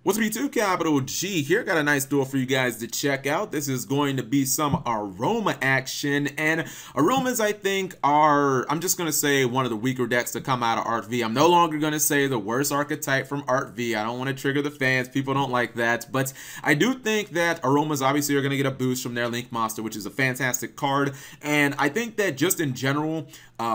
What's up, YouTube? Capital G here. Got a nice duel for you guys to check out. This is going to be some Aroma action, and Aromas, I think, are, I'm just going to say, one of the weaker decks to come out of Art V. I'm no longer going to say the worst archetype from Art V. I don't want to trigger the fans. People don't like that, but I do think that Aromas obviously are going to get a boost from their Link Monster, which is a fantastic card, and I think that just in general,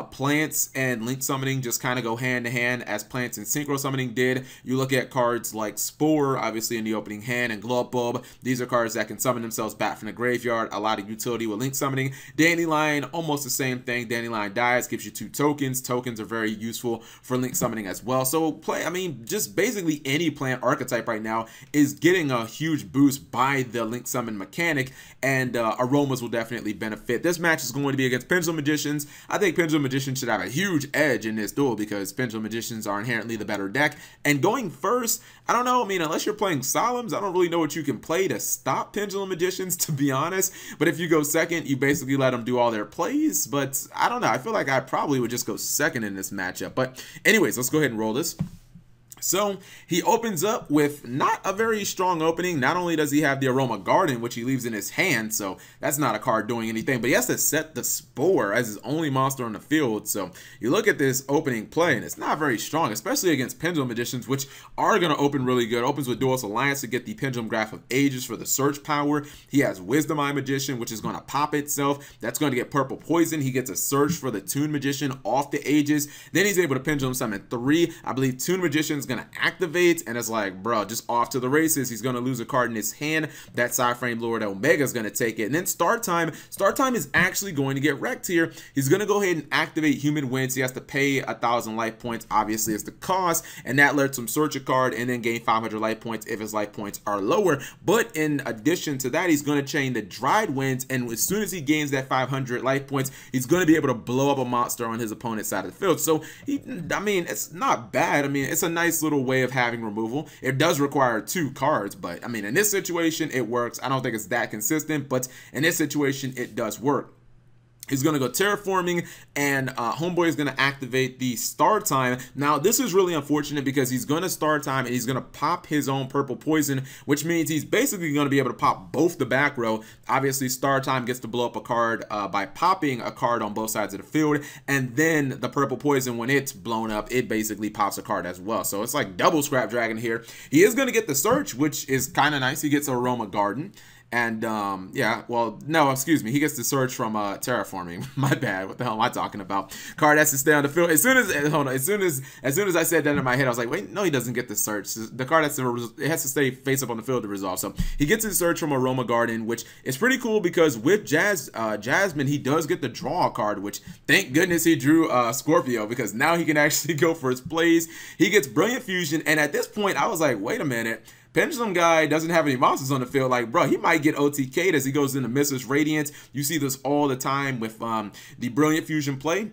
plants and Link Summoning just kind of go hand to hand as plants and Synchro Summoning did. You look at cards like Spore, obviously in the opening hand, and Glow Up Bulb. These are cards that can summon themselves back from the graveyard. A lot of utility with Link Summoning. Dandelion, almost the same thing. Dandelion dies, gives you 2 tokens. Tokens are very useful for Link Summoning as well. So just basically any plant archetype right now is getting a huge boost by the Link Summon mechanic, and Aromas will definitely benefit. This match is going to be against Pendulum Magicians. I think Pendulum Magicians should have a huge edge in this duel because Pendulum Magicians are inherently the better deck. And going first, I don't know, I mean, unless you're playing Solemns, I don't really know what you can play to stop Pendulum Magicians, to be honest. But if you go second, you basically let them do all their plays. But I don't know, I feel like I probably would just go second in this matchup. But anyways, let's go ahead and roll this. So he opens up with not a very strong opening. Not only does he have the Aroma Garden, which he leaves in his hand, so that's not a card doing anything, but he has to set the Spore as his only monster on the field. So you look at this opening play, and it's not very strong, especially against Pendulum Magicians, which are going to open really good. Opens with Duelist Alliance to get the Pendulum Graph of Ages for the search power. He has Wisdom Eye Magician, which is going to pop itself. That's going to get Purple Poison. He gets a search for the Toon Magician off the Ages. Then he's able to Pendulum Summon 3. I believe Toon Magician's going to activate, and it's like, bro, just off to the races. He's going to lose a card in his hand. That Psyframe Lord Omega is going to take it. And then Start Time is actually going to get wrecked here. He's going to go ahead and activate Human Winds. He has to pay 1,000 life points, obviously, as the cost, and that lets him search a card and then gain 500 life points if his life points are lower. But in addition to that, he's going to chain the Dried Winds, and as soon as he gains that 500 life points, he's going to be able to blow up a monster on his opponent's side of the field. So, I mean, it's not bad. I mean, it's a nice little way of having removal. It does require 2 cards, but I mean, in this situation, it works. I don't think it's that consistent, but in this situation, it does work. He's going to go Terraforming, and Homeboy is going to activate the Star Time. Now, this is really unfortunate because he's going to Star Time and he's going to pop his own Purple Poison, which means he's basically going to be able to pop both the back row. Obviously, Star Time gets to blow up a card by popping a card on both sides of the field, and then the Purple Poison, when it's blown up, it basically pops a card as well. So it's like double Scrap Dragon here. He is going to get the Search, which is kind of nice. He gets Aroma Garden. And yeah, well, no, excuse me, he gets the search from Terraforming. My bad. What the hell am I talking about? Card has to stay on the field. As soon as I said that in my head, I was like, wait, no, he doesn't get the search. The card has to stay face up on the field to resolve. So he gets his search from Aroma Garden, which is pretty cool because with Jasmine, he does get the draw card, which thank goodness he drew Scorpio, because now he can actually go for his plays. He gets Brilliant Fusion, and at this point, I was like, wait a minute. Pendulum guy doesn't have any monsters on the field. Like, bro, he might get OTK'd as he goes into Mrs. Radiance. You see this all the time with the Brilliant Fusion play.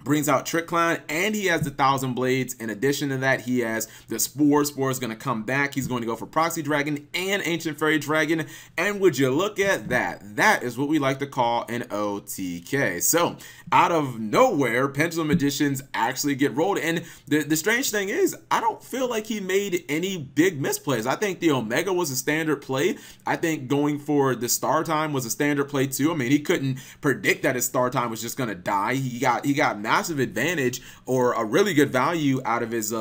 Brings out Trick Clown, and he has the 1,000 Blades. In addition to that, he has the Spore. Spore is going to come back. He's going to go for Proxy Dragon and Ancient Fairy Dragon. And would you look at that? That is what we like to call an OTK. So, out of nowhere, Pendulum Magicians actually get rolled. And the strange thing is, I don't feel like he made any big misplays. I think the Omega was a standard play. I think going for the Star Time was a standard play too. I mean, he couldn't predict that his Star Time was just going to die. He got massive advantage or a really good value out of his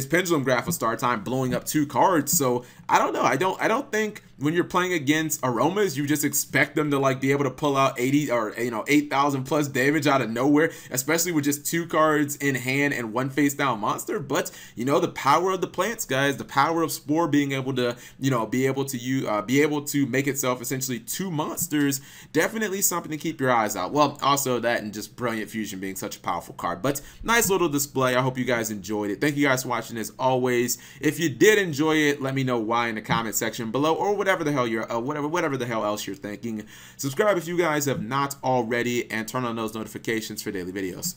Pendulum Graph of Star Time, blowing up 2 cards. So I don't know. I don't think when you're playing against Aromas, you just expect them to like be able to pull out 80 or 8,000 plus damage out of nowhere, especially with just 2 cards in hand and 1 face down monster. But the power of the plants, guys, the power of Spore being able to be able to make itself essentially 2 monsters, definitely something to keep your eyes out. Well, also that, and just Brilliant Fusion being such a powerful card. But nice little display. I hope you guys enjoyed it. Thank you guys for watching as always. If you did enjoy it, let me know why in the comment section below, or whatever the hell whatever the hell else you're thinking. Subscribe if you guys have not already, and turn on those notifications for daily videos.